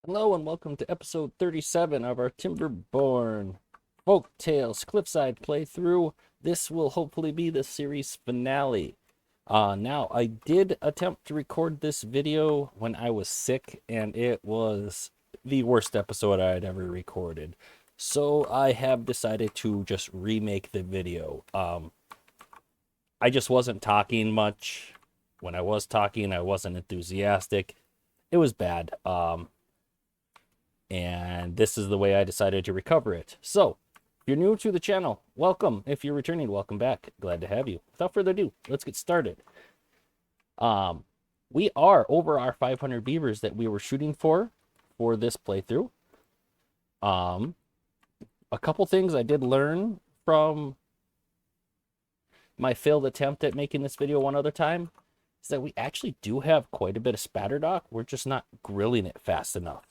Hello and welcome to episode 37 of our Timberborn Folktails Cliffside playthrough. This will hopefully be the series finale. Now, I did attempt to record this video when I was sick, and it was the worst episode I had ever recorded. So I have decided to just remake the video. I just wasn't talking much. When I was talking, I wasn't enthusiastic. It was bad. And this is the way I decided to recover it. So, if you're new to the channel, welcome. If you're returning, welcome back. Glad to have you. Without further ado, let's get started. We are over our 500 beavers that we were shooting for this playthrough. A couple things I did learn from my failed attempt at making this video one other time is that we actually do have quite a bit of spatter dock. We're just not grilling it fast enough.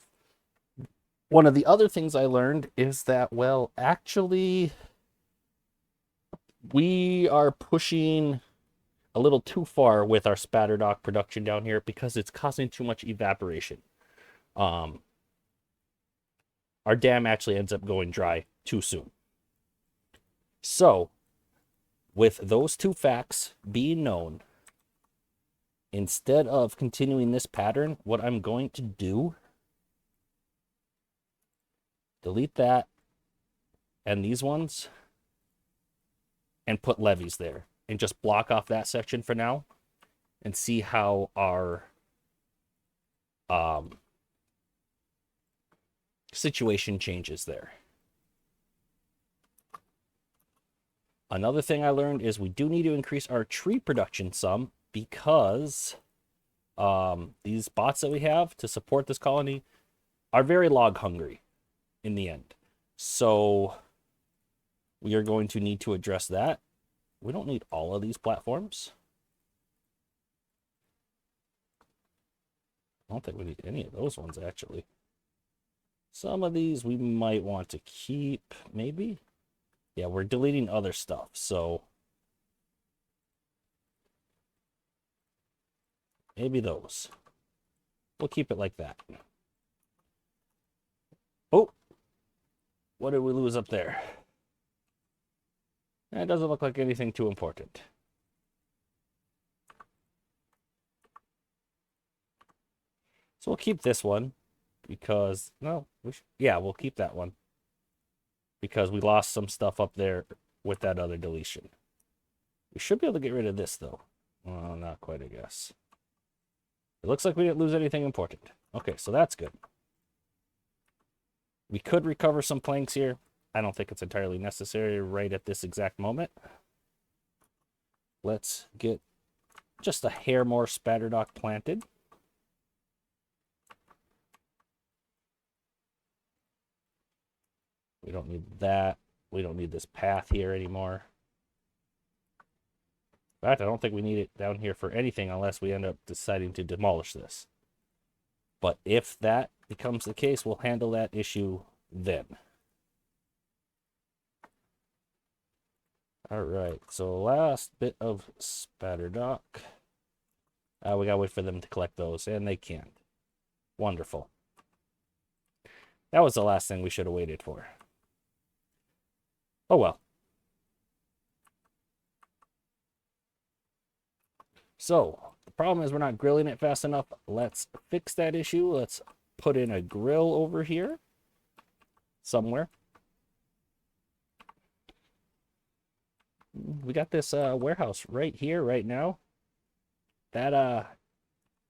One of the other things I learned is that, well, actually, we are pushing a little too far with our spatter dock production down here because it's causing too much evaporation. Our dam actually ends up going dry too soon. So, with those two facts being known, instead of continuing this pattern, what I'm going to do, delete that and these ones and put levees there and just block off that section for now and see how our situation changes there. Another thing I learned is we do need to increase our tree production some because these bots that we have to support this colony are very log hungry in the end. So we are going to need to address that. We don't need all of these platforms. I don't think we need any of those ones, actually. Some of these we might want to keep, maybe. Yeah, we're deleting other stuff, so maybe those. We'll keep it like that. Oh, what did we lose up there? It doesn't look like anything too important. So we'll keep this one because, no, yeah, we'll keep that one because we lost some stuff up there with that other deletion. We should be able to get rid of this, though. Well, not quite, I guess. It looks like we didn't lose anything important. Okay, so that's good. We could recover some planks here. I don't think it's entirely necessary right at this exact moment. Let's get just a hair more spatter dock planted. We don't need that. We don't need this path here anymore. In fact, I don't think we need it down here for anything unless we end up deciding to demolish this. But if that becomes the case, we'll handle that issue then. All right, so last bit of spatter dock. We gotta wait for them to collect those, and they can't. Wonderful. That was the last thing we should have waited for. Oh well. So, the problem is we're not grilling it fast enough. Let's fix that issue. Let's put in a grill over here somewhere. We got this warehouse right here, right now. That,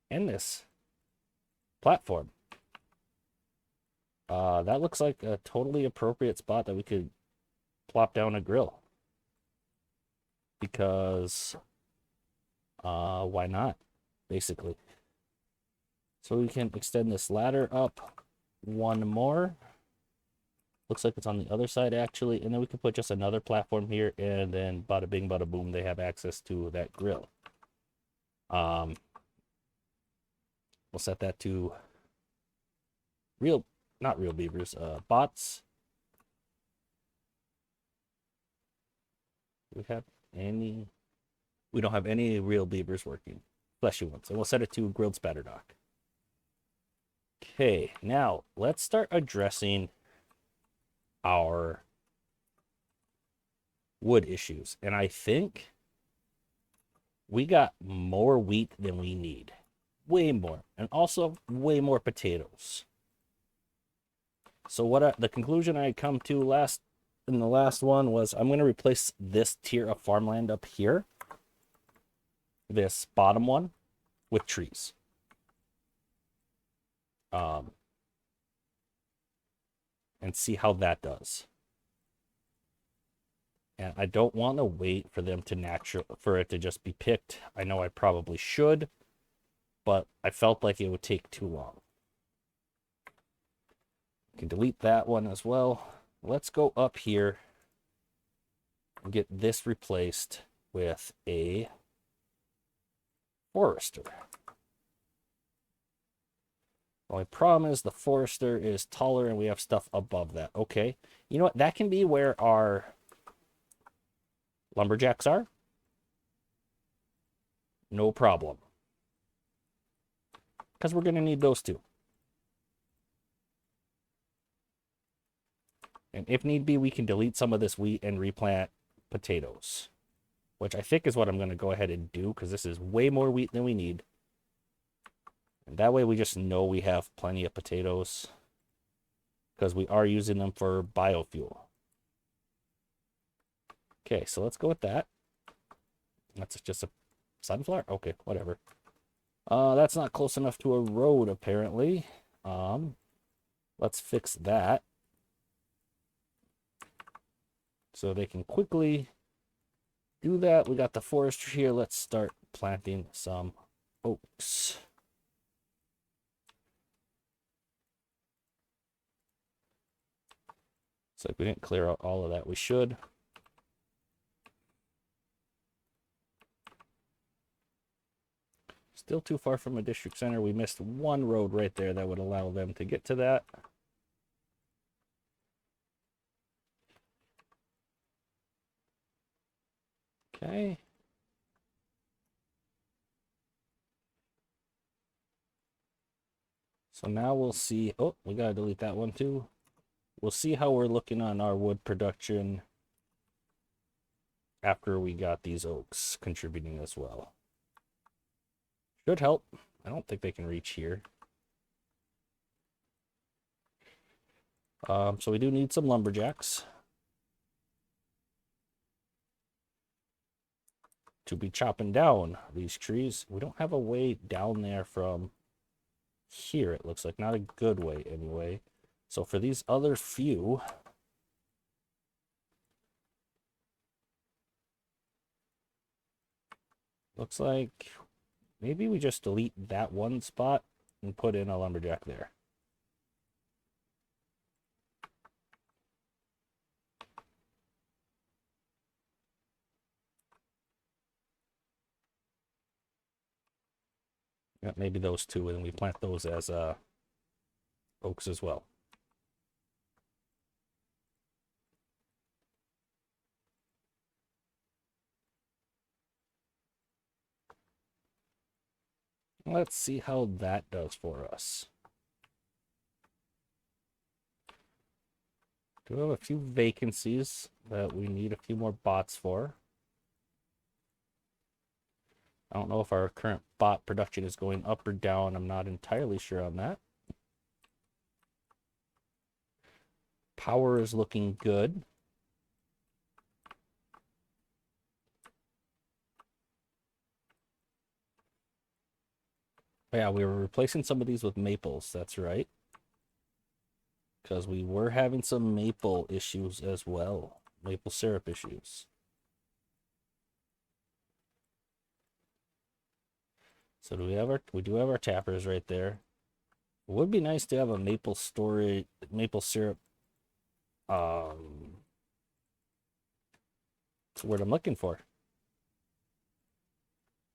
and this platform. That looks like a totally appropriate spot that we could plop down a grill. Because, why not, basically. So we can extend this ladder up one more. Looks like it's on the other side, actually. And then we can put just another platform here. And then bada bing, bada boom, they have access to that grill. We'll set that to not real beavers, bots. Do we have any? We don't have any real beavers working. Fleshy ones. And we'll set it to grilled spatter dock. Okay, now let's start addressing our wood issues. And I think we got more wheat than we need. Way more. And also way more potatoes. So the conclusion I come to in the last one was I'm going to replace this tier of farmland up here, this bottom one, with trees. And see how that does. And I don't want to wait for them to for it to just be picked. I know I probably should, but I felt like it would take too long. You can delete that one as well. Let's go up here and get this replaced with a forester. The only problem is the forester is taller and we have stuff above that. Okay, you know what? That can be where our lumberjacks are. No problem. Because we're going to need those too. And if need be, we can delete some of this wheat and replant potatoes. Which I think is what I'm going to go ahead and do, because this is way more wheat than we need. And that way we just know we have plenty of potatoes, because we are using them for biofuel. Okay, so let's go with that. That's just a sunflower? Okay, whatever. That's not close enough to a road, apparently. Let's fix that, so they can quickly do that. We got the forestry here. Let's start planting some oaks. So if we didn't clear out all of that, we should. Still too far from a district center. We missed one road right there that would allow them to get to that. Okay. So now we'll see. Oh, we gotta delete that one too. We'll see how we're looking on our wood production after we got these oaks contributing as well. Should help. I don't think they can reach here. So we do need some lumberjacks to be chopping down these trees. We don't have a way down there from here, it looks like. Not a good way anyway. So for these other few, looks like maybe we just delete that one spot and put in a lumberjack there. Yeah, maybe those two, and we plant those as oaks as well. Let's see how that does for us. Do have a few vacancies that we need a few more bots for. I don't know if our current bot production is going up or down. I'm not entirely sure on that. Power is looking good. Yeah, we were replacing some of these with maples. That's right. Because we were having some maple issues as well. Maple syrup issues. So we do have our tappers right there. It would be nice to have a maple syrup. That's the word I'm looking for.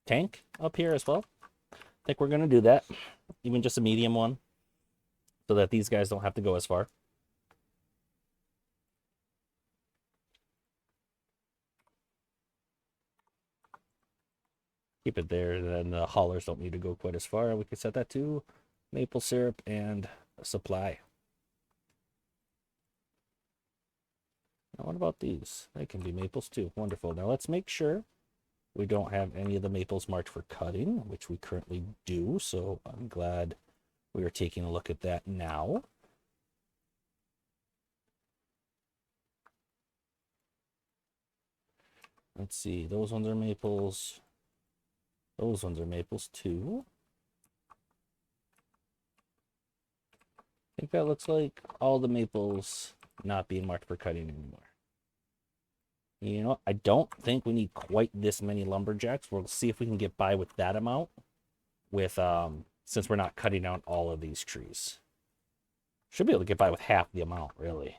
Tank up here as well. I think we're gonna do that. Even just a medium one, so that these guys don't have to go as far. Keep it there, then the haulers don't need to go quite as far. We can set that to maple syrup, and a supply. Now, what about these? They can be maples too. Wonderful. Now let's make sure we don't have any of the maples marked for cutting, which we currently do. So I'm glad we are taking a look at that now. Let's see. Those ones are maples. Those ones are maples too. I think that looks like all the maples not being marked for cutting anymore. You know, I don't think we need quite this many lumberjacks. We'll see if we can get by with that amount with since we're not cutting down all of these trees. Should be able to get by with half the amount, really.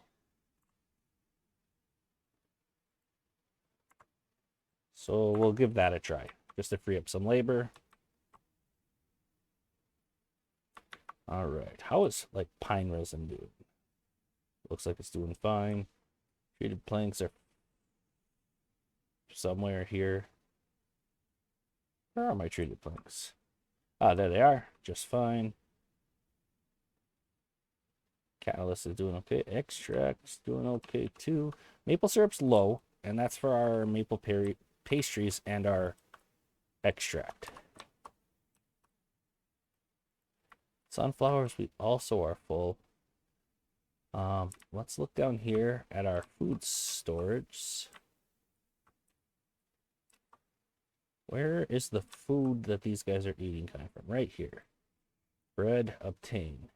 So we'll give that a try, just to free up some labor. All right, how is like pine resin doing? Looks like it's doing fine. Treated planks are somewhere here. Where are my treated planks? Ah, there they are, just fine. Catalyst is doing okay. Extract's doing okay too. Maple syrup's low, and that's for our maple pastries and our extract. Sunflowers, we also are full. Let's look down here at our food storage. Where is the food that these guys are eating coming from? Right here. Bread, obtain.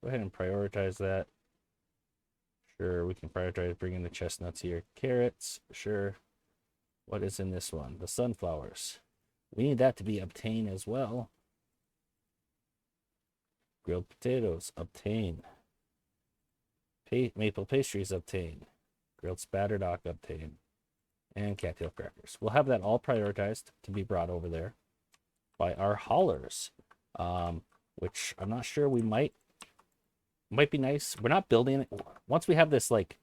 Go ahead and prioritize that. Sure, we can prioritize bringing the chestnuts here. Carrots, sure. What is in this one? The sunflowers. We need that to be obtain as well. Grilled potatoes, obtain. Maple pastries, obtain. Grilled spatterdock, obtain. And cattail crackers. We'll have that all prioritized to be brought over there by our haulers, which I'm not sure. We might be nice. We're not building it. Once we have this like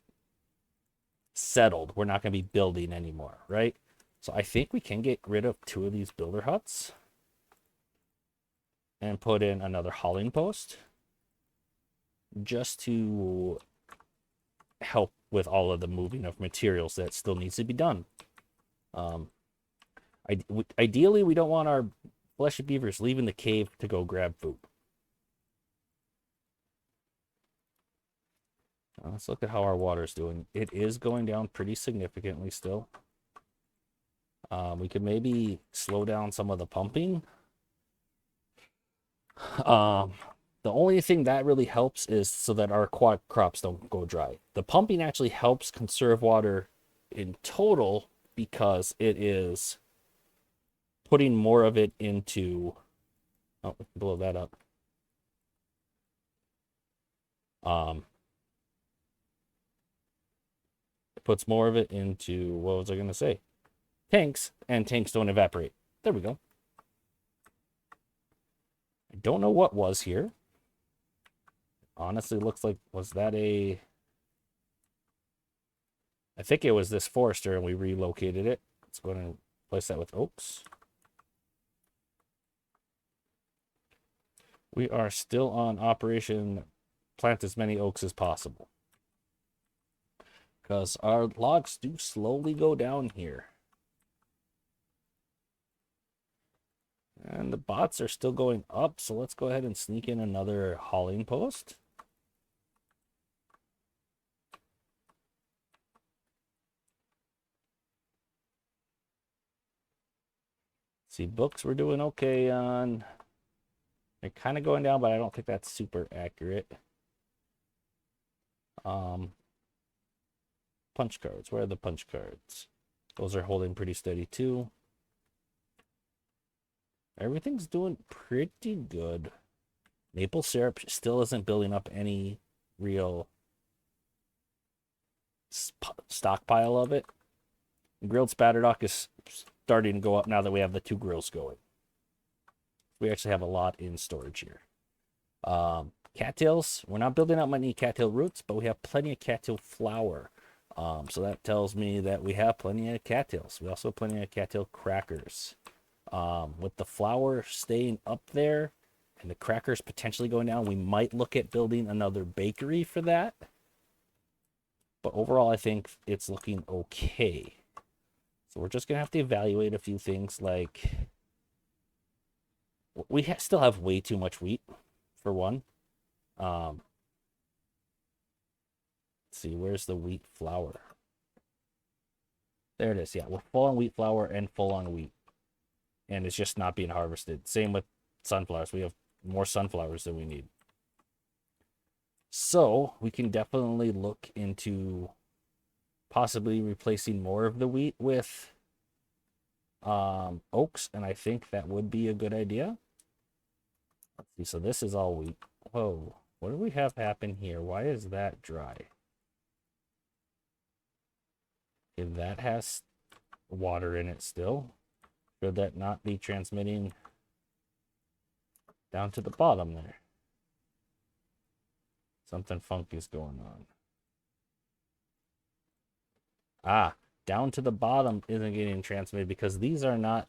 settled, we're not going to be building anymore, right? So I think we can get rid of 2 of these builder huts and put in another hauling post just to help with all of the moving of materials that still needs to be done. Ideally, we don't want our fleshy beavers leaving the cave to go grab food. Let's look at how our water's doing. It is going down pretty significantly still. We could maybe slow down some of the pumping. The only thing that really helps is so that our aquatic crops don't go dry. The pumping actually helps conserve water in total because it is putting more of it into... Oh, blow that up. It puts more of it into, what was I going to say? Tanks, and tanks don't evaporate. There we go. I don't know what was here. Honestly, looks like, was that a... I think it was this forester and we relocated it. Let's go ahead and replace that with oaks. We are still on Operation Plant as many oaks as possible, because our logs do slowly go down here. And the bots are still going up, so let's go ahead and sneak in another hauling post. See, books we're doing okay on. They're kind of going down, but I don't think that's super accurate. Punch cards. Where are the punch cards? Those are holding pretty steady too. Everything's doing pretty good. Maple syrup still isn't building up any real stockpile of it. Grilled spatterdock is starting to go up now that we have the 2 grills going. We actually have a lot in storage here. Cattails, we're not building up many cattail roots, but we have plenty of cattail flour. So that tells me that we have plenty of cattails. We also have plenty of cattail crackers. With the flour staying up there, and the crackers potentially going down. We might look at building another bakery for that. But overall, I think it's looking okay. So we're just going to have to evaluate a few things, like we still have way too much wheat, for one. Let's see, where's the wheat flour? There it is. Yeah, we're full on wheat flour and full on wheat. And it's just not being harvested. Same with sunflowers. We have more sunflowers than we need. So we can definitely look into possibly replacing more of the wheat with oats, and I think that would be a good idea. Let's see, so this is all wheat. Whoa, what do we have happen here? Why is that dry? Okay, that has water in it still. Should that not be transmitting down to the bottom there? Something funky is going on. Ah, down to the bottom isn't getting transmitted because these are not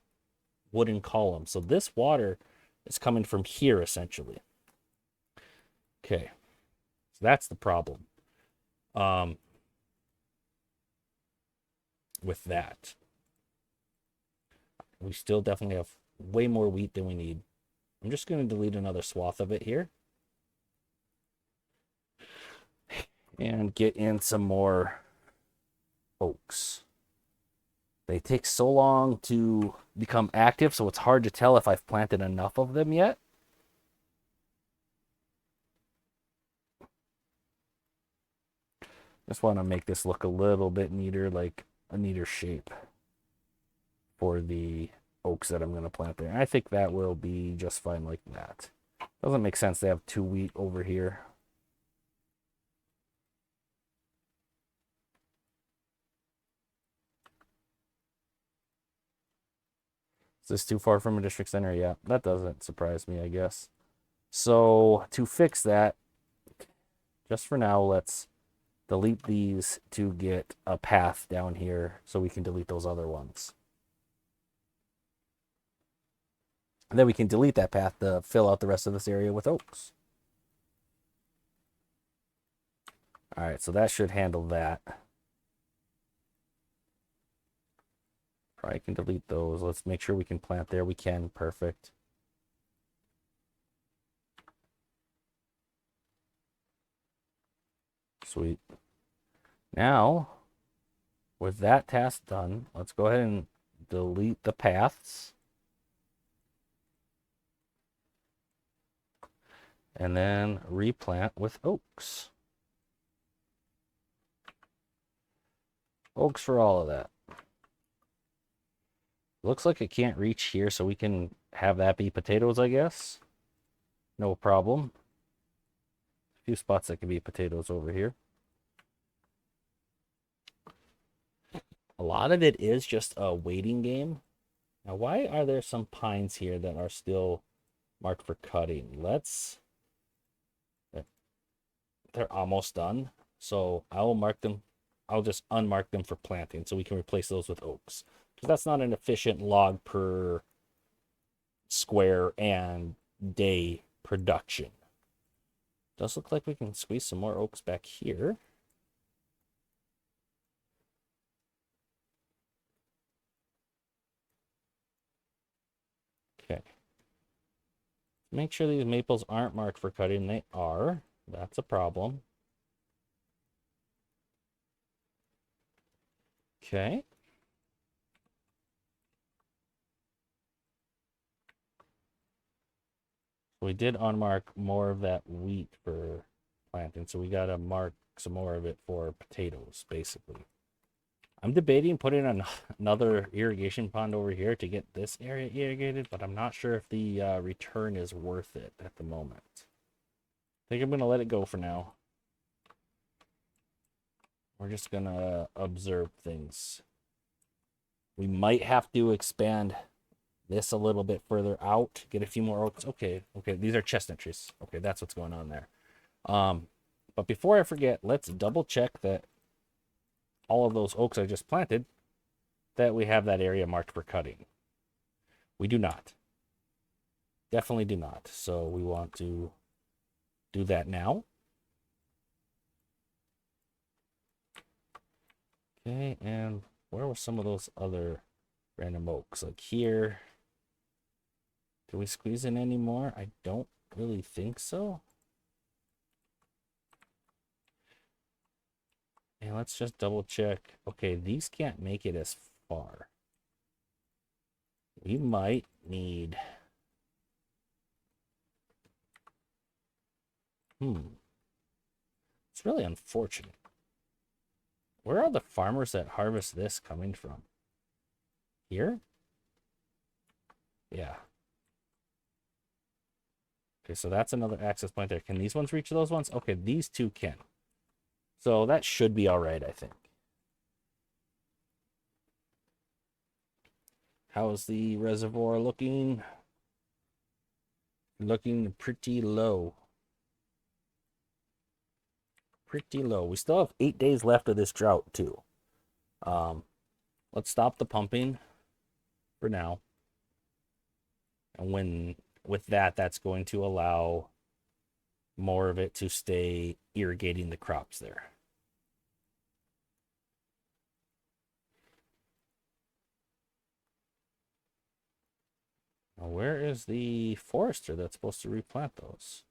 wooden columns. So this water is coming from here, essentially. Okay, so that's the problem with that. We still definitely have way more wheat than we need. I'm just going to delete another swath of it here and get in some more oaks. They take so long to become active, so it's hard to tell if I've planted enough of them yet. Just want to make this look a little bit neater, like a neater shape for the oaks that I'm going to plant there. And I think that will be just fine like that. Doesn't make sense to have two wheat over here. Is this too far from a district center? Yeah, that doesn't surprise me, I guess. So to fix that, just for now, let's delete these to get a path down here so we can delete those other ones. And then we can delete that path to fill out the rest of this area with oaks. All right, so that should handle that. Probably can delete those. Let's make sure we can plant there. We can. Perfect. Sweet. Now, with that task done, let's go ahead and delete the paths. And then replant with oaks. Oaks for all of that. Looks like it can't reach here, so we can have that be potatoes, I guess. No problem. A few spots that can be potatoes over here. A lot of it is just a waiting game. Now, why are there some pines here that are still marked for cutting? They're almost done. So I will mark them. I'll just unmark them for planting so we can replace those with oaks. Because that's not an efficient log per square and day production. Does look like we can squeeze some more oaks back here. Okay. Make sure these maples aren't marked for cutting. They are. That's a problem. Okay. We did unmark more of that wheat for planting, so we got to mark some more of it for potatoes, basically. I'm debating putting another irrigation pond over here to get this area irrigated, but I'm not sure if the return is worth it at the moment. I think I'm going to let it go for now. We're just going to observe things. We might have to expand this a little bit further out, get a few more oaks. Okay, these are chestnut trees. Okay, that's what's going on there. But before I forget, let's double check that all of those oaks I just planted, that we have that area marked for cutting. We do not. Definitely do not. So we want to do that now. Okay, and where were some of those other random oaks? Like here. Do we squeeze in any more? I don't really think so. And let's just double check. Okay, these can't make it as far. We might need... It's really unfortunate. Where are the farmers that harvest this coming from? Here? Yeah. Okay, so that's another access point there. Can these ones reach those ones? Okay, these two can. So that should be all right, I think. How's the reservoir looking? Looking pretty low. Pretty low. We still have 8 days left of this drought, too. Let's stop the pumping for now. And with that, that's going to allow more of it to stay irrigating the crops there. Now, where is the forester that's supposed to replant those?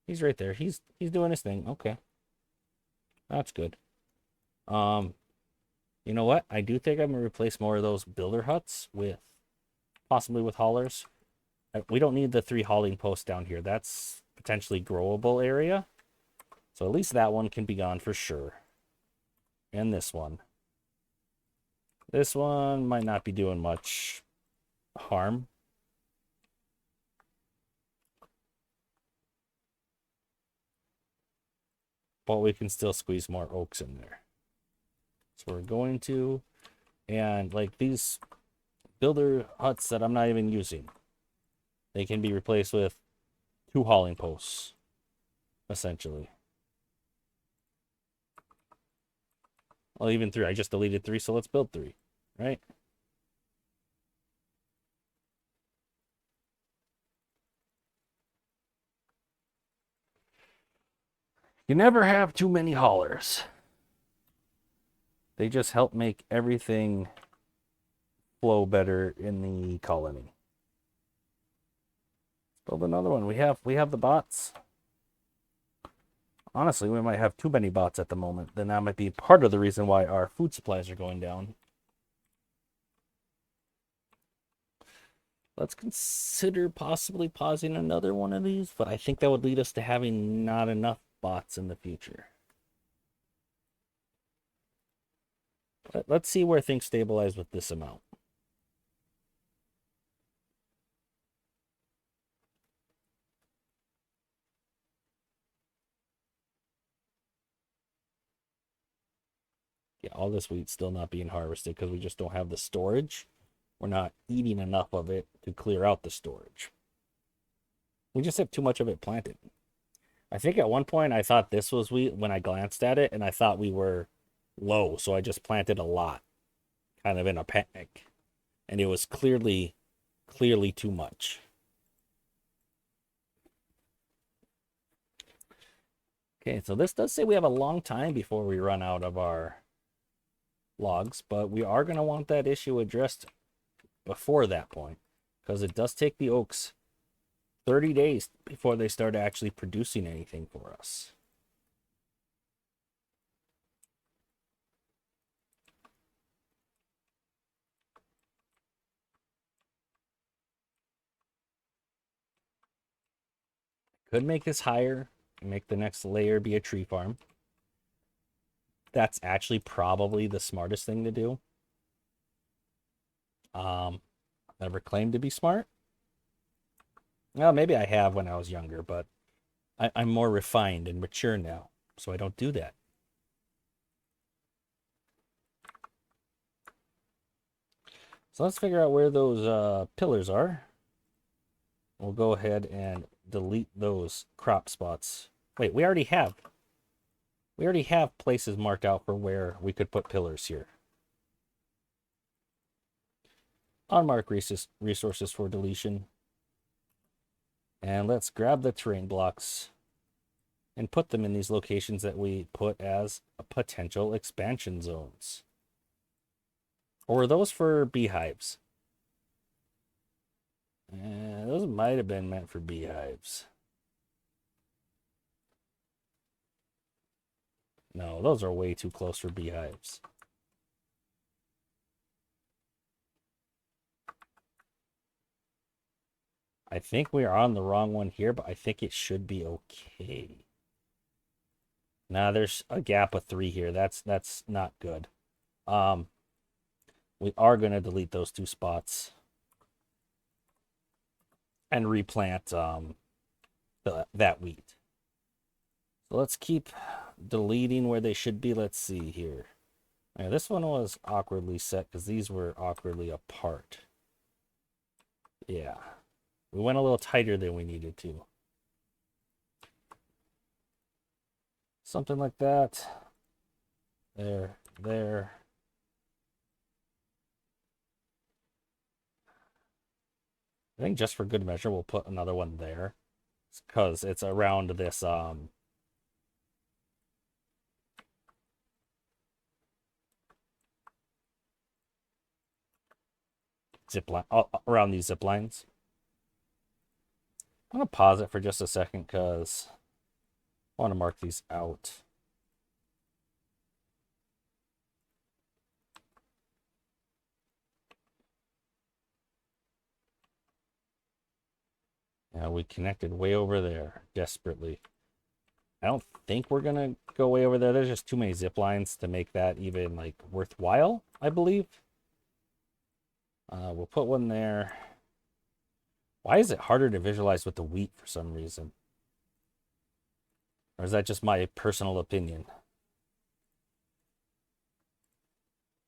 He's right there. He's doing his thing. Okay. That's good. You know what? I do think I'm gonna replace more of those builder huts with possibly with haulers. We don't need the 3 hauling posts down here. That's potentially growable area. So at least that one can be gone for sure. And this one. This one might not be doing much harm. But we can still squeeze more oaks in there. So we're going to, and like these builder huts that I'm not even using, they can be replaced with 2 hauling posts, essentially. Well, even 3. I just deleted 3, so let's build 3, right? You never have too many haulers. They just help make everything flow better in the colony. Let's build another one. We have the bots. Honestly, we might have too many bots at the moment. Then that might be part of the reason why our food supplies are going down. Let's consider possibly pausing another one of these, but I think that would lead us to having not enough bots in the future. But let's see where things stabilize with this amount. Yeah, all this wheat's still not being harvested because we just don't have the storage. We're not eating enough of it to clear out the storage. We just have too much of it planted. I think at one point I thought this was wheat when I glanced at it, and I thought we were low, so I just planted a lot, kind of in a panic. And it was clearly too much. Okay, so this does say we have a long time before we run out of our logs, but we are going to want that issue addressed before that point, because it does take the oaks 30 days before they start actually producing anything for us. Could make this higher and make the next layer be a tree farm. That's actually probably the smartest thing to do. Never claimed to be smart. Well, maybe I have when I was younger, but I'm more refined and mature now, so I don't do that. So let's figure out where those pillars are. We'll go ahead and delete those crop spots. Wait, we already have places marked out for where we could put pillars here. Unmarked resources for deletion. And let's grab the terrain blocks and put them in these locations that we put as potential expansion zones. Or are those for beehives? Those might have been meant for beehives. No, those are way too close for beehives. I think we are on the wrong one here, but I think it should be okay. Nah, there's a gap of 3 here. That's not good. We are going to delete those 2 spots and replant that wheat. So let's keep deleting where they should be. Let's see here. Now, this one was awkwardly set because these were awkwardly apart. Yeah. We went a little tighter than we needed to. Something like that. There, there. I think just for good measure, we'll put another one there. Because it's around this, zip line, around these zip lines. I'm going to pause it for just a second because I want to mark these out. Yeah, we connected way over there desperately. I don't think we're going to go way over there. There's just too many zip lines to make that even like worthwhile, I believe. We'll put one there. Why is it harder to visualize with the wheat for some reason? Or is that just my personal opinion?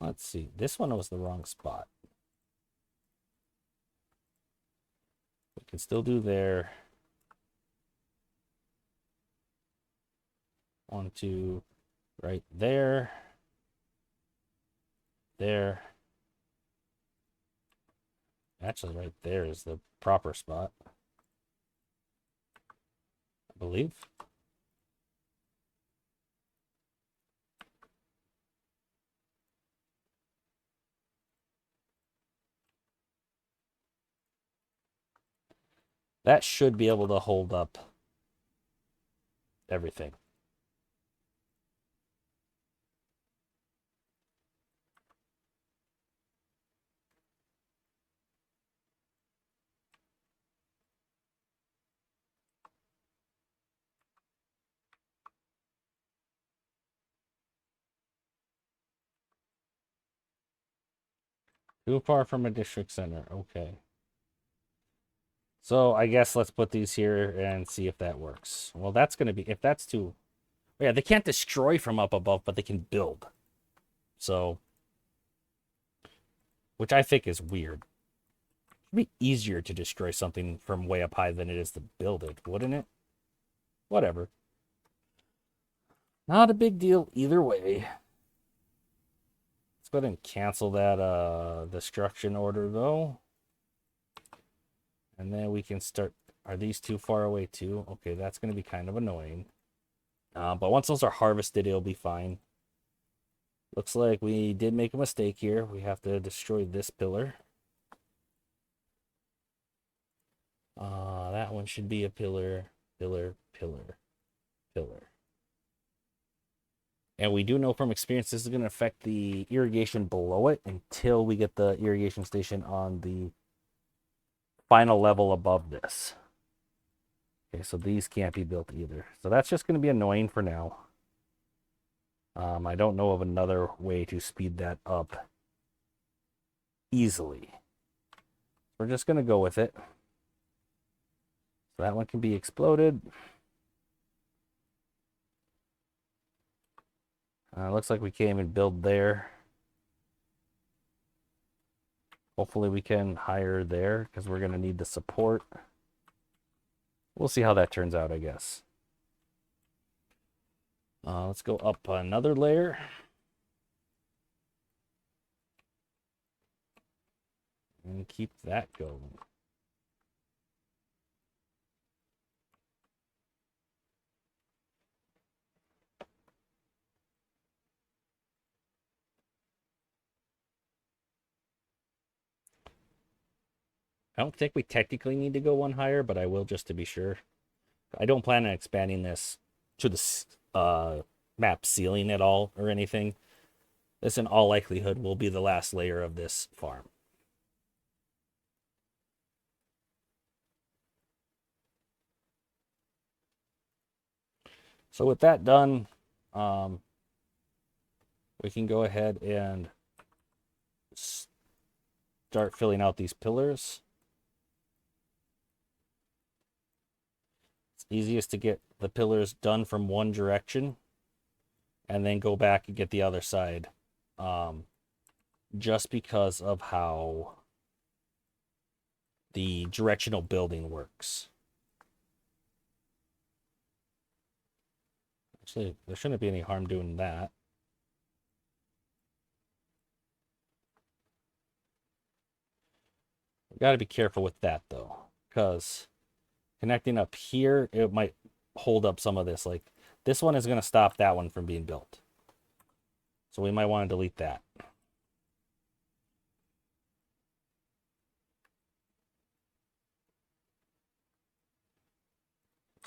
Let's see. This one was the wrong spot. We can still do there. 1, 2, right there. There. Actually, right there is the proper spot, I believe. That should be able to hold up everything. Too far from a district center. Okay. So I guess let's put these here and see if that works. Well, that's going to be, if that's too, yeah, they can't destroy from up above, but they can build. So, which I think is weird. It'd be easier to destroy something from way up high than it is to build it, wouldn't it? Whatever. Not a big deal either way. Let's go ahead and cancel that destruction order though. And then we can start. Are these too far away too? Okay, that's going to be kind of annoying. But once those are harvested, it'll be fine. Looks like we did make a mistake here. We have to destroy this pillar. That one should be a pillar, pillar, pillar, pillar. And we do know from experience this is going to affect the irrigation below it until we get the irrigation station on the final level above this. Okay, so these can't be built either. So that's just going to be annoying for now. I don't know of another way to speed that up easily. We're just going to go with it. So that one can be exploded. Looks like we can't even build there. Hopefully we can hire there because we're going to need the support. We'll see how that turns out, I guess. Let's go up another layer. And keep that going. I don't think we technically need to go one higher, but I will just to be sure. I don't plan on expanding this to the map ceiling at all or anything. This, in all likelihood, will be the last layer of this farm. So with that done, we can go ahead and start filling out these pillars. It's easiest to get the pillars done from one direction and then go back and get the other side, just because of how the directional building works. Actually, there shouldn't be any harm doing that. We got to be careful with that though, because connecting up here, it might hold up some of this. Like this one is going to stop that one from being built. So we might want to delete that.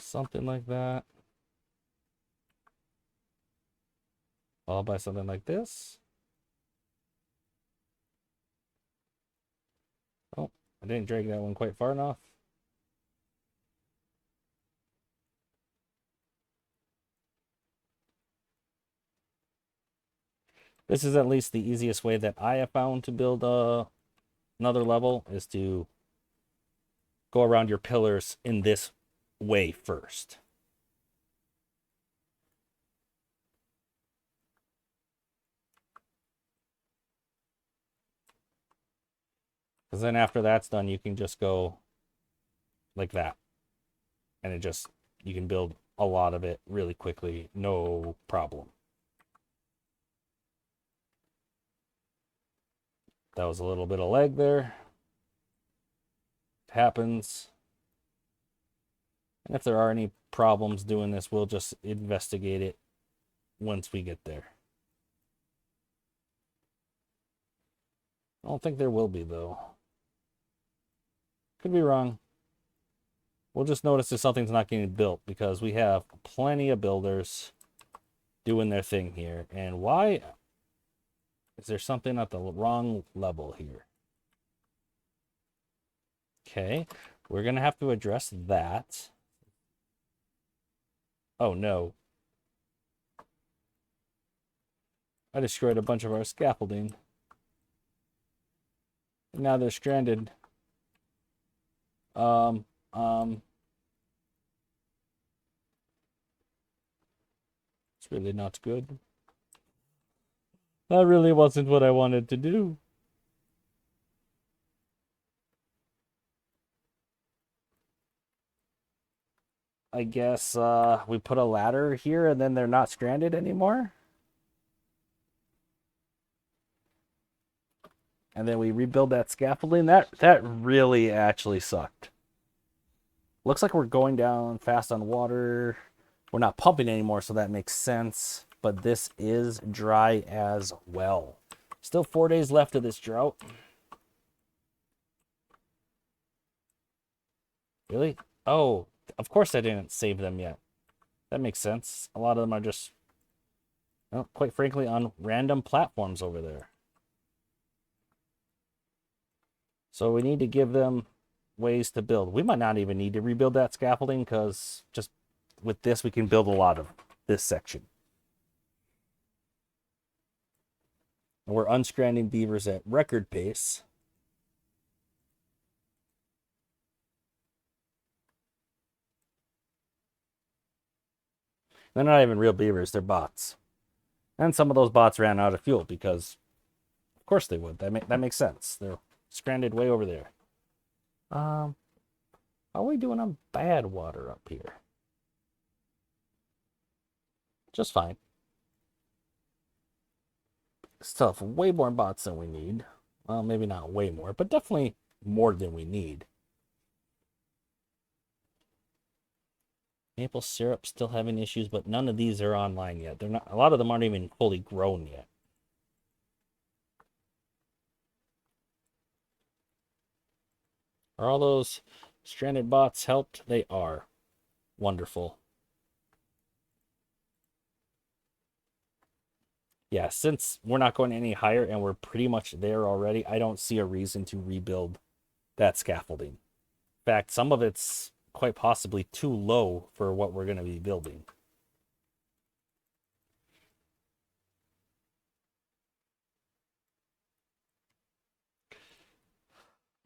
Something like that. Followed by something like this. Oh, I didn't drag that one quite far enough. This is at least the easiest way that I have found to build another level, is to go around your pillars in this way first. Because then after that's done, you can just go like that. And it just, you can build a lot of it really quickly, no problem. That was a little bit of lag there. It happens. And if there are any problems doing this, we'll just investigate it once we get there. I don't think there will be, though. Could be wrong. We'll just notice if something's not getting built, because we have plenty of builders doing their thing here. And why is there something at the wrong level here? Okay, we're going to have to address that. Oh, no. I destroyed a bunch of our scaffolding. And now they're stranded. It's really not good. That really wasn't what I wanted to do. I guess we put a ladder here and then they're not stranded anymore. And then we rebuild that scaffolding. That really actually sucked. Looks like we're going down fast on water. We're not pumping anymore, so that makes sense. But this is dry as well. Still 4 days left of this drought. Really? Oh, of course I didn't save them yet. That makes sense. A lot of them are just, well, quite frankly, on random platforms over there. So we need to give them ways to build. We might not even need to rebuild that scaffolding, because just with this, we can build a lot of this section. And we're unstranding beavers at record pace. They're not even real beavers, they're bots. And some of those bots ran out of fuel, because of course they would. That makes sense. They're stranded way over there. How are we doing on bad water up here? Just fine. Still have way more bots than we need. Well, maybe not way more, but definitely more than we need. Maple syrup still having issues, but none of these are online yet. They're not. A lot of them aren't even fully grown yet. Are all those stranded bots helped? They are. Wonderful. Yeah, since we're not going any higher and we're pretty much there already, I don't see a reason to rebuild that scaffolding. In fact, some of it's quite possibly too low for what we're going to be building.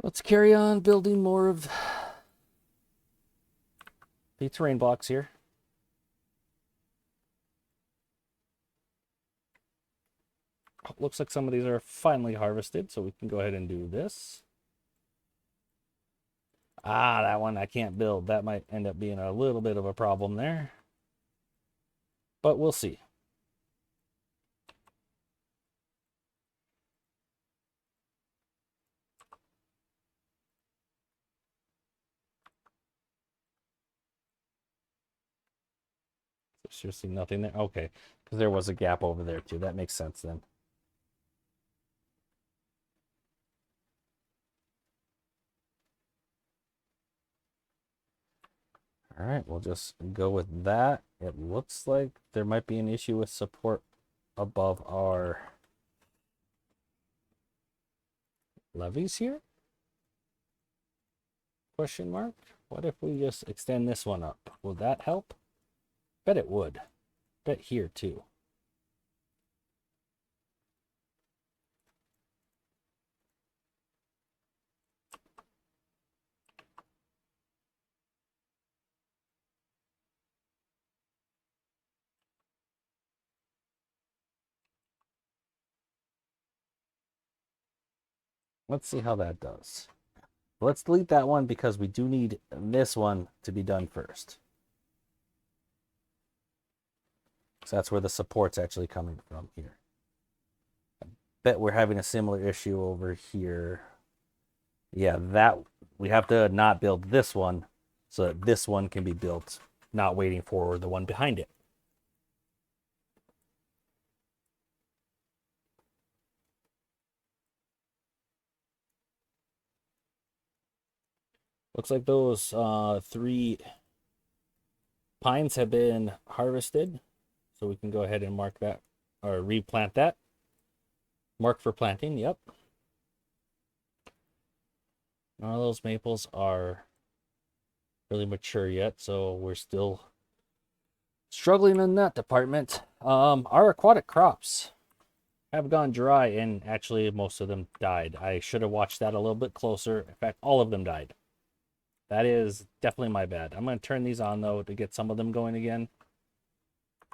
Let's carry on building more of the terrain blocks here. Looks like some of these are finally harvested, so we can go ahead and do this. Ah, that one I can't build. That might end up being a little bit of a problem there. But we'll see. Seriously, nothing there? Okay, because there was a gap over there too. That makes sense then. All right, we'll just go with that. It looks like there might be an issue with support above our levees here? Question mark? What if we just extend this one up? Will that help? Bet it would. Bet here too. Let's see how that does. Let's delete that one because we do need this one to be done first. So that's where the support's actually coming from here. I bet we're having a similar issue over here. Yeah, that we have to not build this one so that this one can be built, not waiting for the one behind it. Looks like those 3 pines have been harvested. So we can go ahead and mark that or replant that. Mark for planting, yep. None of those maples are really mature yet, so we're still struggling in that department. Our aquatic crops have gone dry, and actually most of them died. I should have watched that a little bit closer. In fact, all of them died. That is definitely my bad. I'm going to turn these on, though, to get some of them going again.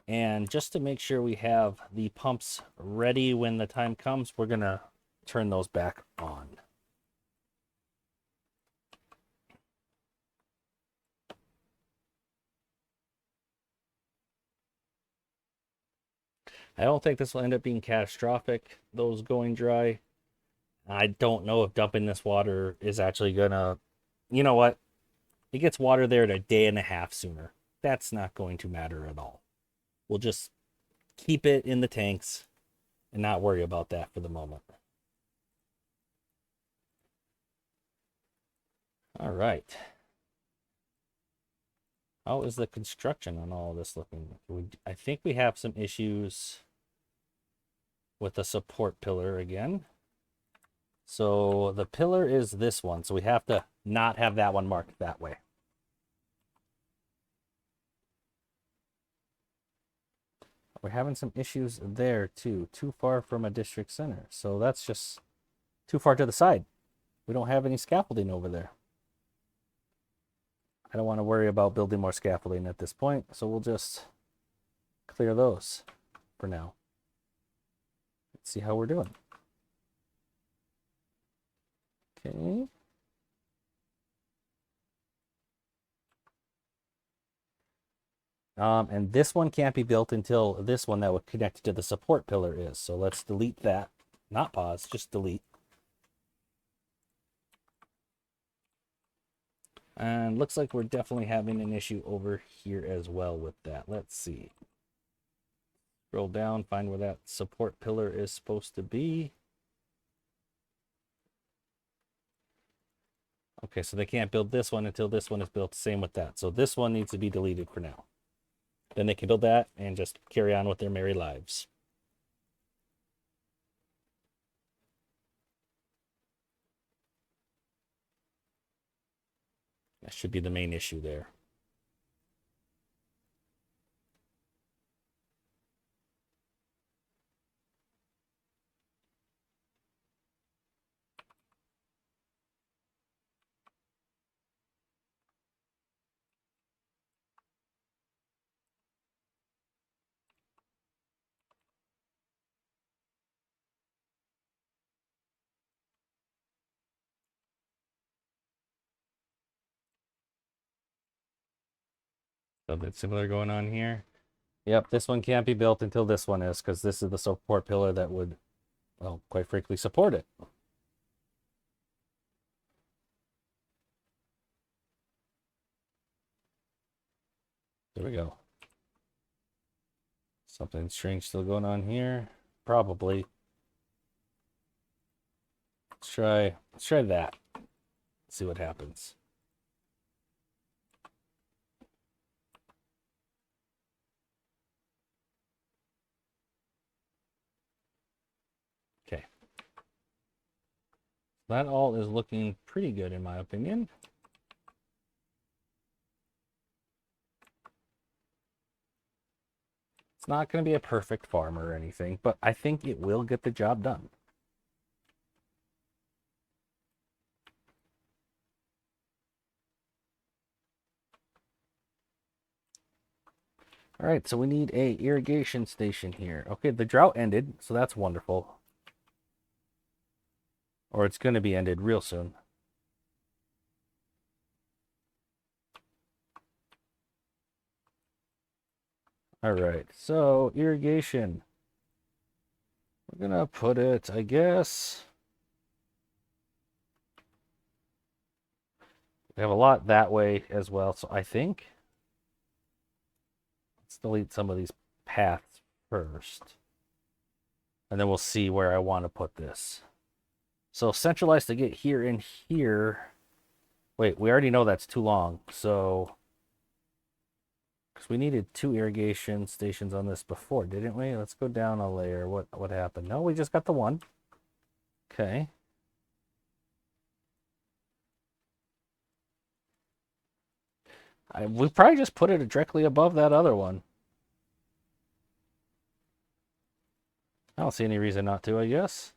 And just to make sure we have the pumps ready when the time comes, we're going to turn those back on. I don't think this will end up being catastrophic, those going dry. I don't know if dumping this water is actually going to... You know what? It gets water there in a day and a half sooner. That's not going to matter at all. We'll just keep it in the tanks and not worry about that for the moment. All right. How is the construction on all of this looking? I think we have some issues with the support pillar again. So the pillar is this one. So we have to not have that one marked that way. We're having some issues there too. Too far from a district center. So that's just too far to the side. We don't have any scaffolding over there. I don't want to worry about building more scaffolding at this point. So we'll just clear those for now. Let's see how we're doing. Okay. And this one can't be built until this one that would connect to the support pillar is. So let's delete that. Not pause, just delete. And looks like we're definitely having an issue over here as well with that. Let's see. Scroll down, find where that support pillar is supposed to be. Okay, so they can't build this one until this one is built. Same with that. So this one needs to be deleted for now. Then they can build that and just carry on with their merry lives. That should be the main issue there. Something similar going on here. Yep, this one can't be built until this one is, because this is the support pillar that would, well, quite frankly, support it. There we go. Something strange still going on here. Probably. Let's try that. See what happens. Okay. That all is looking pretty good in my opinion. It's not going to be a perfect farm or anything, but I think it will get the job done. All right, so we need a irrigation station here. Okay, the drought ended, so that's wonderful. Or it's going to be ended real soon. All right, so irrigation. We're going to put it, I guess. We have a lot that way as well, so I think let's delete some of these paths first. And then we'll see where I want to put this. So centralized to get here and here. Wait, we already know that's too long. So, because we needed 2 irrigation stations on this before, didn't we? Let's go down a layer. What happened? No, we just got the one. Okay. We probably just put it directly above that other one. I don't see any reason not to, I guess.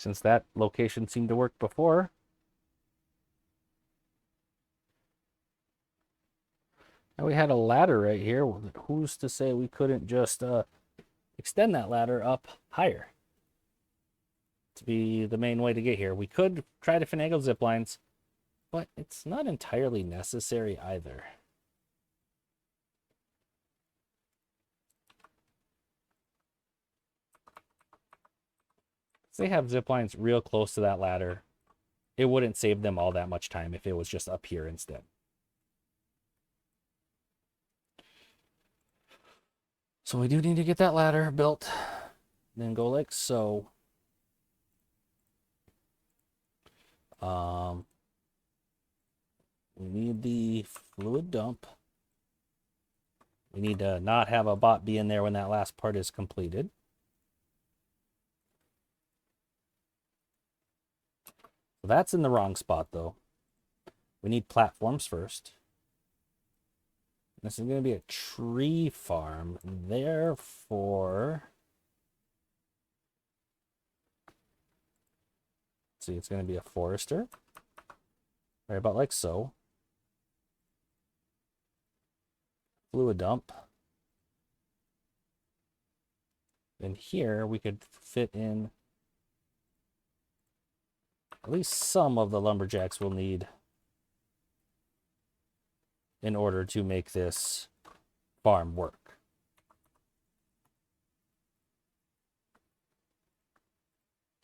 Since that location seemed to work before. And we had a ladder right here. Who's to say we couldn't just extend that ladder up higher to be the main way to get here? We could try to finagle zip lines, but it's not entirely necessary either. They have zip lines real close to that ladder. It wouldn't save them all that much time if it was just up here instead. So we do need to get that ladder built. Then go like so. We need the fluid dump. We need to not have a bot be in there when that last part is completed. So that's in the wrong spot though. We need platforms first. This is going to be a tree farm. Therefore, see, it's going to be a forester. Right about like so. Fluid dump. And here we could fit in at least some of the lumberjacks we'll need in order to make this farm work.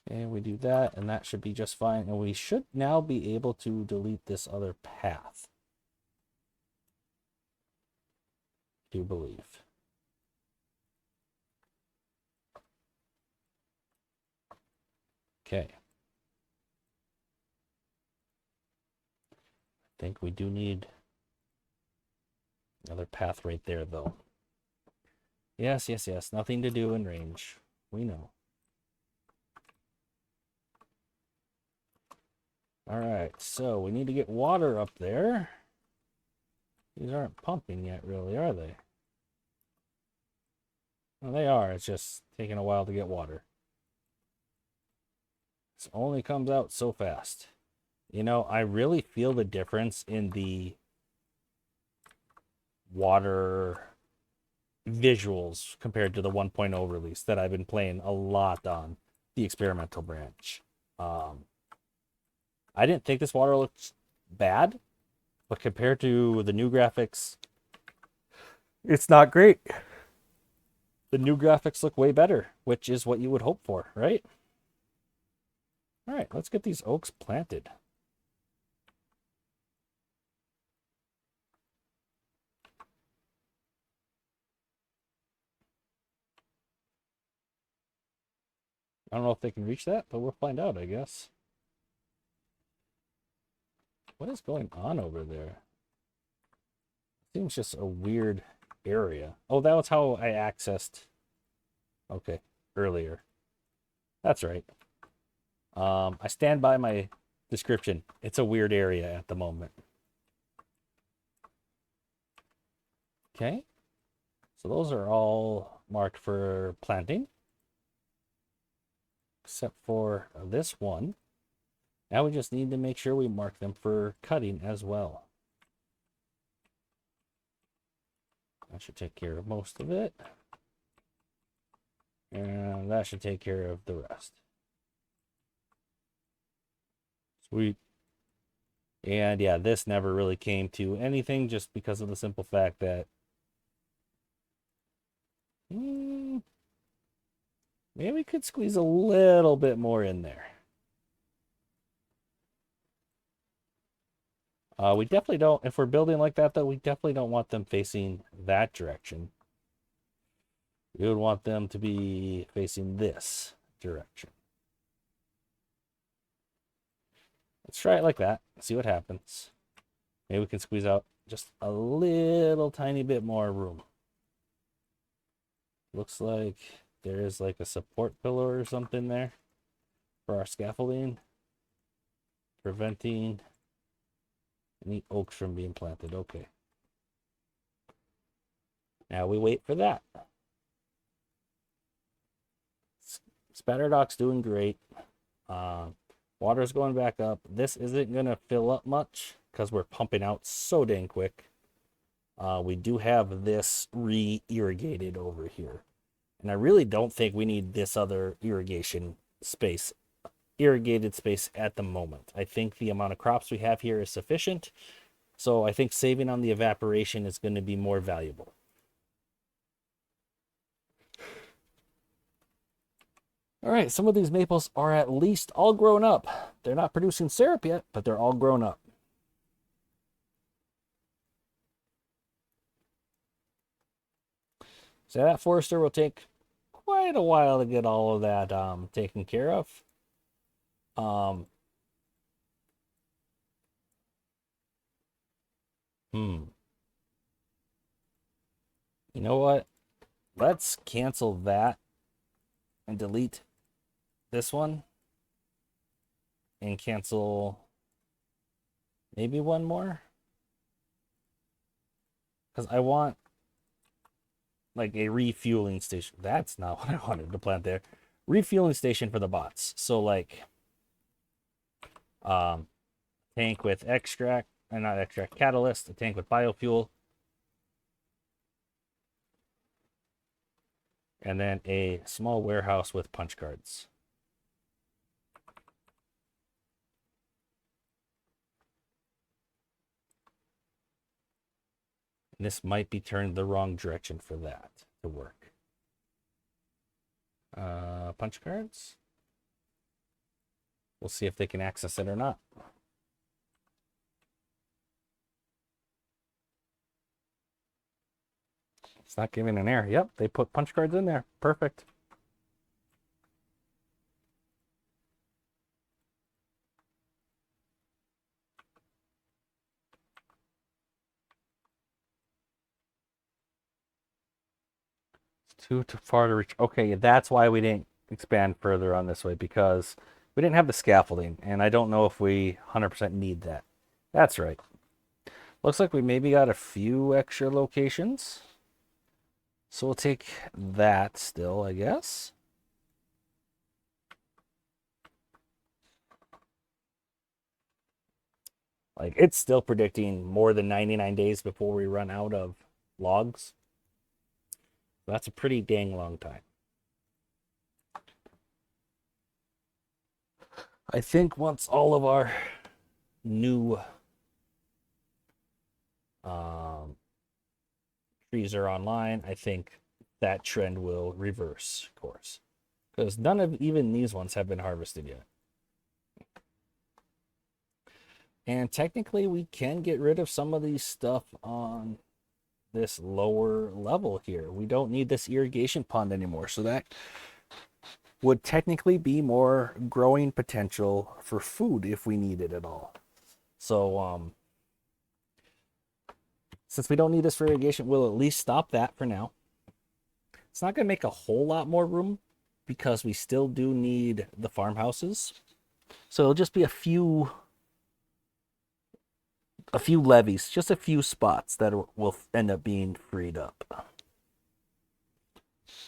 Okay, we do that, and that should be just fine. And we should now be able to delete this other path. I do believe. Okay. I think we do need another path right there, though. Yes, yes, yes. Nothing to do in range. We know. All right, so we need to get water up there. These aren't pumping yet, really, are they? Well, they are. It's just taking a while to get water. This only comes out so fast. You know, I really feel the difference in the water visuals compared to the 1.0 release that I've been playing a lot on the experimental branch. I didn't think this water looked bad, but compared to the new graphics, it's not great. The new graphics look way better, which is what you would hope for, right? All right, let's get these oaks planted. I don't know if they can reach that, but we'll find out, I guess. What is going on over there? Seems just a weird area. Oh, that was how I accessed. Okay, earlier. That's right. I stand by my description. It's a weird area at the moment. Okay. So those are all marked for planting. Except for this one. Now we just need to make sure we mark them for cutting as well. That should take care of most of it. And that should take care of the rest. Sweet. And yeah, this never really came to anything just because of the simple fact that maybe we could squeeze a little bit more in there. We definitely don't, if we're building like that, though, we definitely don't want them facing that direction. We would want them to be facing this direction. Let's try it like that. See what happens. Maybe we can squeeze out just a little tiny bit more room. Looks like there is like a support pillar or something there for our scaffolding, preventing any oaks from being planted. Okay. Now we wait for that. Spatterdock's doing great. Water's going back up. This isn't going to fill up much because we're pumping out so dang quick. We do have this re-irrigated over here. And I really don't think we need this other irrigated space at the moment. I think the amount of crops we have here is sufficient. So I think saving on the evaporation is going to be more valuable. All right, some of these maples are at least all grown up. They're not producing syrup yet, but they're all grown up. So that forester will take quite a while to get all of that taken care of. You know what? Let's cancel that and delete this one and cancel maybe one more, because I want like a refueling station. That's not what I wanted to plant there. Refueling station for the bots. So like tank with extract, and not extract, catalyst, a tank with biofuel, and then a small warehouse with punch cards. And this might be turned the wrong direction for that to work. Punch cards. We'll see if they can access it or not. It's not giving an error. Yep, they put punch cards in there. Perfect. Too far to reach. Okay, that's why we didn't expand further on this way, because we didn't have the scaffolding, and I don't know if we 100% need that. That's right. Looks like we maybe got a few extra locations. So we'll take that still, I guess. Like, it's still predicting more than 99 days before we run out of logs. That's a pretty dang long time. I think once all of our new trees are online, I think that trend will reverse course. Because none of even these ones have been harvested yet. And technically, we can get rid of some of these stuff on this lower level here. We don't need this irrigation pond anymore. So that would technically be more growing potential for food if we need it at all. So since we don't need this for irrigation, we'll at least stop that for now. It's not going to make a whole lot more room because we still do need the farmhouses. So it'll just be a few levees, just a few spots that will end up being freed up.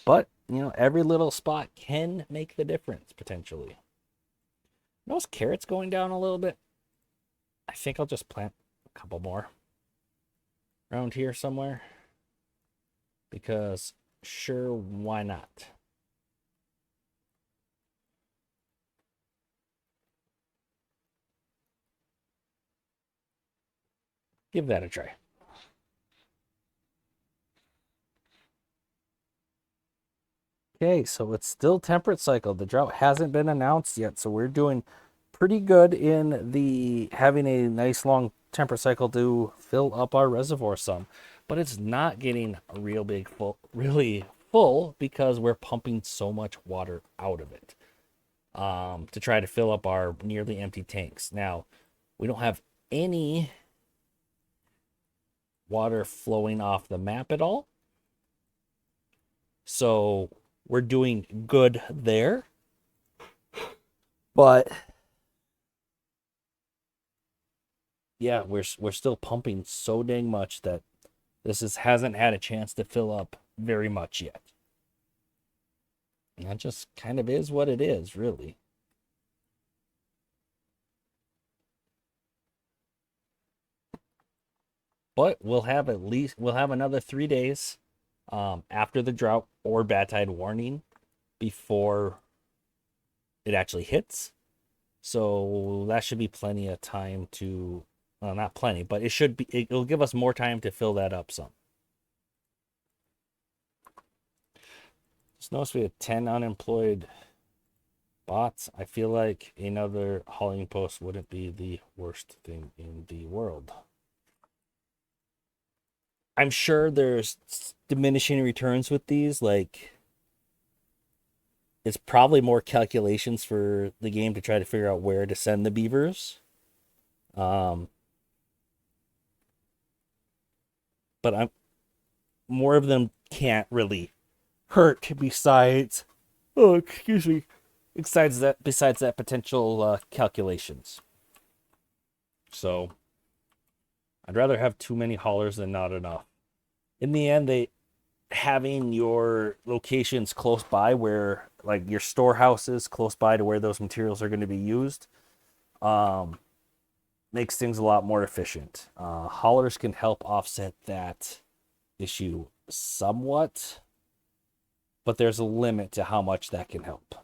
But, you know, every little spot can make the difference potentially. Those carrots going down a little bit. I think I'll just plant a couple more around here somewhere, because sure, why not? Give that a try. Okay, so it's still temperate cycle. The drought hasn't been announced yet, so we're doing pretty good in the having a nice long temperate cycle to fill up our reservoir some. But it's not getting a real big really full because we're pumping so much water out of it to try to fill up our nearly empty tanks. Now, we don't have any water flowing off the map at all. So we're doing good there. But yeah, we're still pumping so dang much that this hasn't had a chance to fill up very much yet. And that just kind of is what it is, really. But we'll have another 3 days after the drought or bad tide warning before it actually hits. So that should be plenty of time to, well, not plenty, but it'll give us more time to fill that up some. Just notice we have 10 unemployed bots. I feel like another hauling post wouldn't be the worst thing in the world. I'm sure there's diminishing returns with these. Like, it's probably more calculations for the game to try to figure out where to send the beavers. But more of them can't really hurt besides besides that potential calculations. So I'd rather have too many haulers than not enough. In the end, having your locations close by, where like your storehouses close by to where those materials are going to be used, makes things a lot more efficient. Haulers can help offset that issue somewhat, but there's a limit to how much that can help.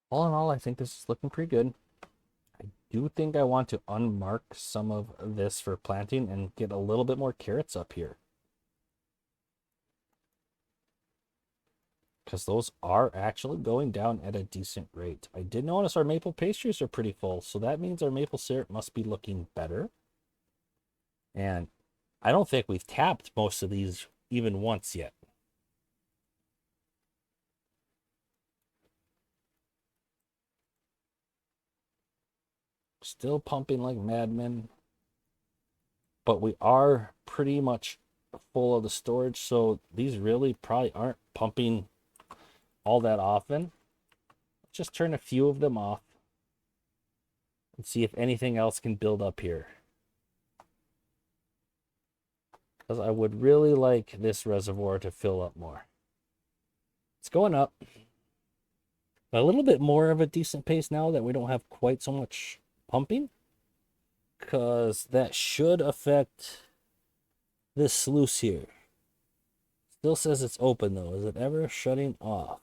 All in all, I think this is looking pretty good. I do think I want to unmark some of this for planting and get a little bit more carrots up here, because those are actually going down at a decent rate. I did notice our maple pastries are pretty full, so that means our maple syrup must be looking better. And I don't think we've tapped most of these even once yet. Still pumping like madmen. But we are pretty much full of the storage, so these really probably aren't pumping all that often. Let's just turn a few of them off and see if anything else can build up here. Because I would really like this reservoir to fill up more. It's going up. A little bit more of a decent pace now that we don't have quite so much pumping. Because that should affect this sluice here. Still says it's open though. Is it ever shutting off?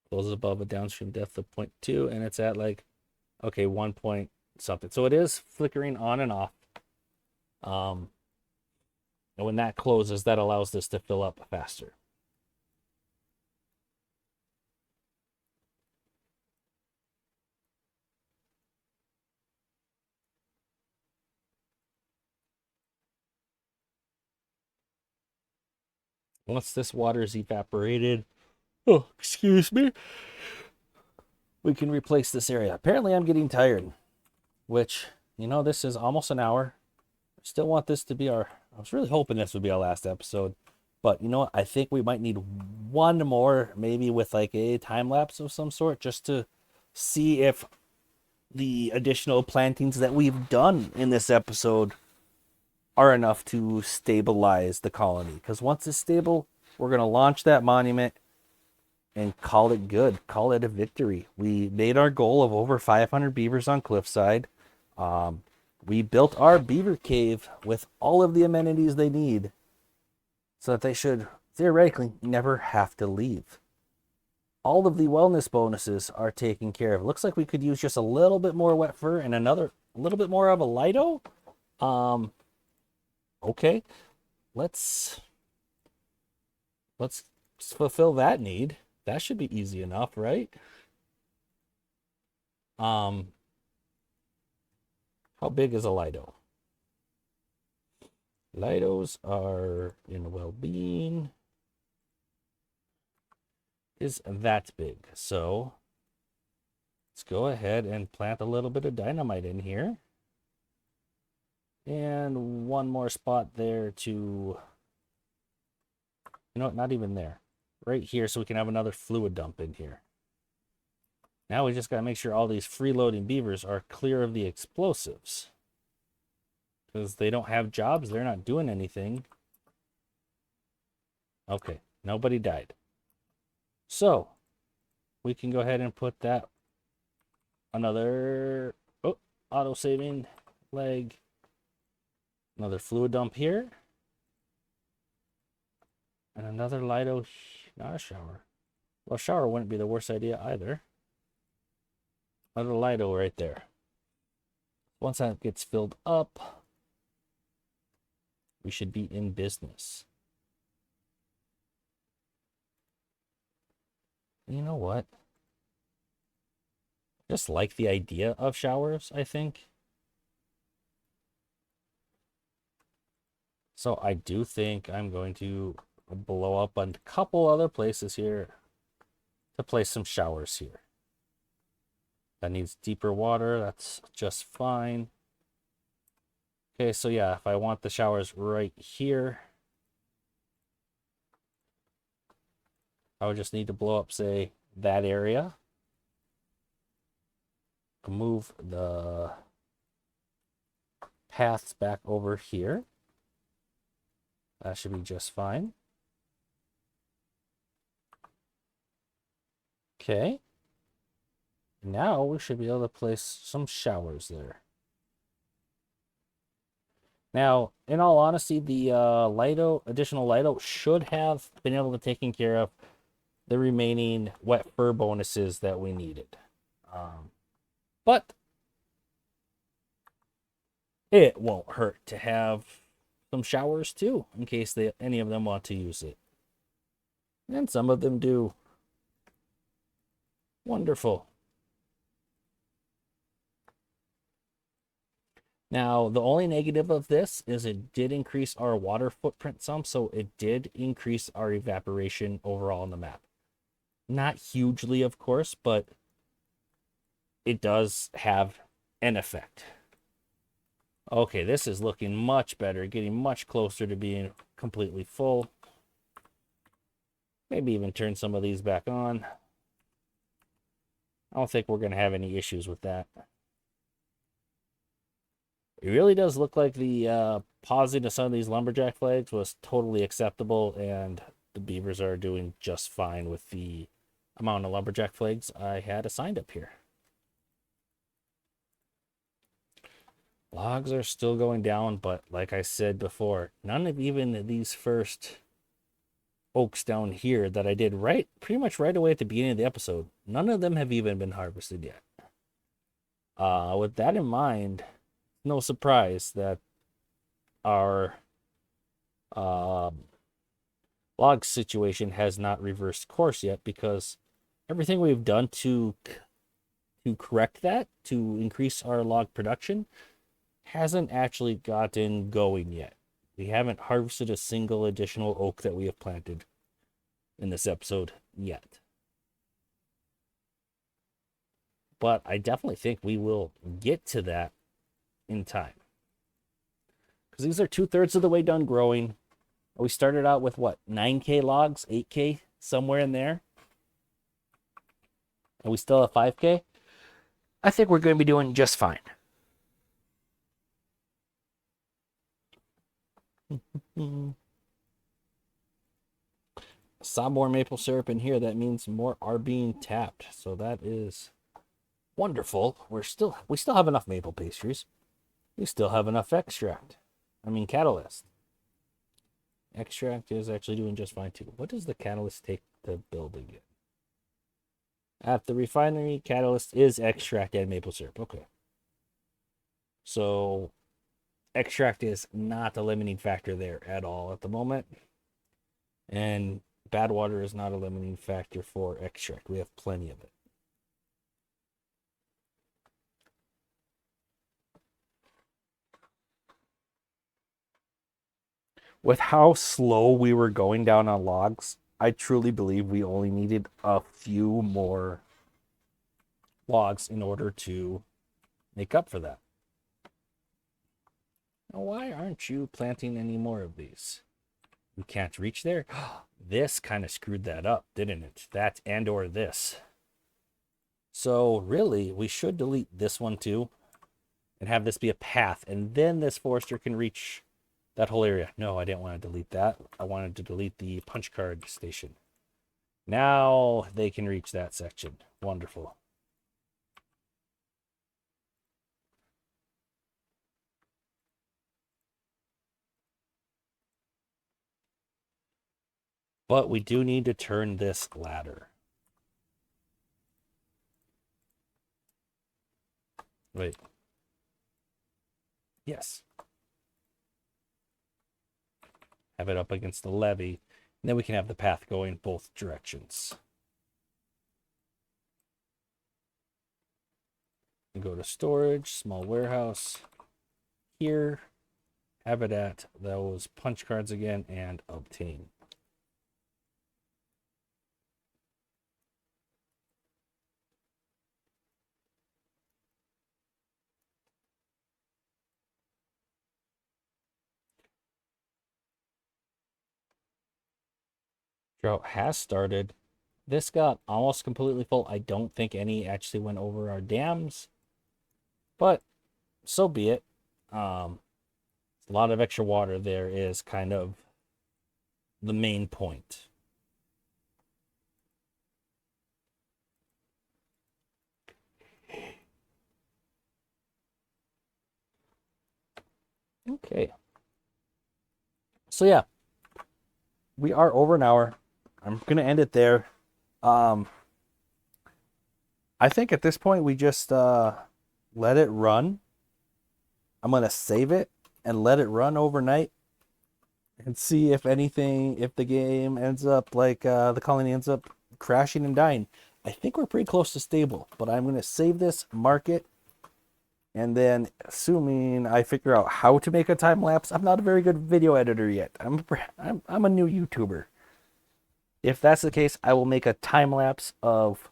Closes above a downstream depth of 0.2, and it's at like, okay, 1 point something. So it is flickering on and off. And when that closes, that allows this to fill up faster. Once this water is evaporated, oh, excuse me, we can replace this area. Apparently I'm getting tired, which, you know, this is almost an hour. I still want this to be I was really hoping this would be our last episode, but you know what? I think we might need one more, maybe with like a time lapse of some sort, just to see if the additional plantings that we've done in this episode are enough to stabilize the colony. Because once it's stable, we're going to launch that monument and call it good. Call it a victory. We made our goal of over 500 beavers on Cliffside. We built our beaver cave with all of the amenities they need so that they should theoretically never have to leave. All of the wellness bonuses are taken care of. It looks like we could use just a little bit more wet fur and a little bit more of a Lido. Okay, let's fulfill that need. That should be easy enough, right? How big is a Lido? Lidos are in well-being. Is that big? So let's go ahead and plant a little bit of dynamite in here. And one more spot there to, you know what, not even there. Right here, so we can have another fluid dump in here. Now we just got to make sure all these freeloading beavers are clear of the explosives. Because they don't have jobs, they're not doing anything. Okay, nobody died. So, we can go ahead and put that another auto-saving leg. Another fluid dump here. And another Lido, not a shower. Well, a shower wouldn't be the worst idea either. Another Lido right there. Once that gets filled up, we should be in business. You know what? Just like the idea of showers, I think. So I do think I'm going to blow up a couple other places here to place some showers here. That needs deeper water. That's just fine. Okay, so yeah, if I want the showers right here, I would just need to blow up, say, that area. Move the paths back over here. That should be just fine. Okay. Now we should be able to place some showers there. Now, in all honesty, the additional Lido should have been able to take care of the remaining wet fur bonuses that we needed. But it won't hurt to have some showers too, in case any of them want to use it. And some of them do. Wonderful. Now, the only negative of this is it did increase our water footprint some, so it did increase our evaporation overall on the map. Not hugely, of course, but it does have an effect. Okay, this is looking much better, getting much closer to being completely full. Maybe even turn some of these back on. I don't think we're going to have any issues with that. It really does look like the pausing of some of these lumberjack flags was totally acceptable, and the beavers are doing just fine with the amount of lumberjack flags I had assigned up here. Logs are still going down, but like I said before, none of even these first oaks down here that I did pretty much right away at the beginning of the episode, none of them have even been harvested yet. With that in mind, no surprise that our log situation has not reversed course yet, because everything we've done to correct that, to increase our log production, hasn't actually gotten going yet. We haven't harvested a single additional oak that we have planted in this episode yet. But I definitely think we will get to that in time. Because these are 2/3 of the way done growing. We started out with what, 9K logs, 8K, somewhere in there. And we still have 5K. I think we're going to be doing just fine. Saw more maple syrup in here. That means more are being tapped. So that is wonderful. We still have enough maple pastries. We still have enough extract. I mean, catalyst. Extract is actually doing just fine too. What does the catalyst take to build again? At the refinery, catalyst is extract and maple syrup. Okay. So extract is not a limiting factor there at all at the moment. And bad water is not a limiting factor for extract. We have plenty of it. With how slow we were going down on logs, I truly believe we only needed a few more logs in order to make up for that. Now, why aren't you planting any more of these? You can't reach there? This kind of screwed that up, didn't it? That and or this. So really, we should delete this one too and have this be a path, and then this forester can reach that whole area. No, I didn't want to delete that. I wanted to delete the punch card station. Now they can reach that section. Wonderful. But we do need to turn this ladder. Wait. Yes. Have it up against the levee. And then we can have the path going both directions. And go to storage, small warehouse. Here. Have it at those punch cards again and obtain. Drought has started. This got almost completely full. I don't think any actually went over our dams, but so be it. A lot of extra water there is kind of the main point. Okay. So yeah, we are over an hour. I'm going to end it there. I think at this point we just let it run. I'm going to save it and let it run overnight and see if anything, if the game ends up like the colony ends up crashing and dying. I think we're pretty close to stable, but I'm going to save this, mark it, And then, assuming I figure out how to make a time lapse, I'm not a very good video editor yet. I'm a new YouTuber. If that's the case, I will make a time lapse of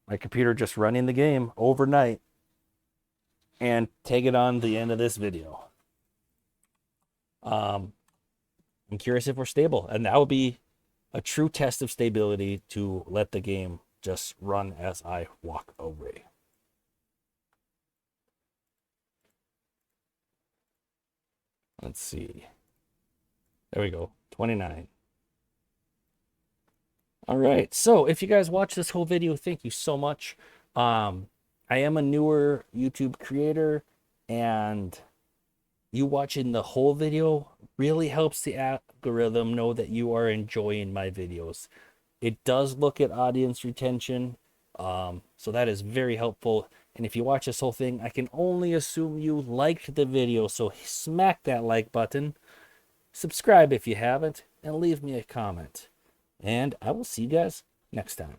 my computer just running the game overnight and take it on the end of this video. I'm curious if we're stable, and that will be a true test of stability to let the game just run as I walk away. Let's see. There we go. 29. All right. So if you guys watch this whole video, thank you so much. I am a newer YouTube creator, and you watching the whole video really helps the algorithm know that you are enjoying my videos. It does look at audience retention, so that is very helpful. And if you watch this whole thing, I can only assume you liked the video, so smack that like button, subscribe if you haven't, and leave me a comment. And I will see you guys next time.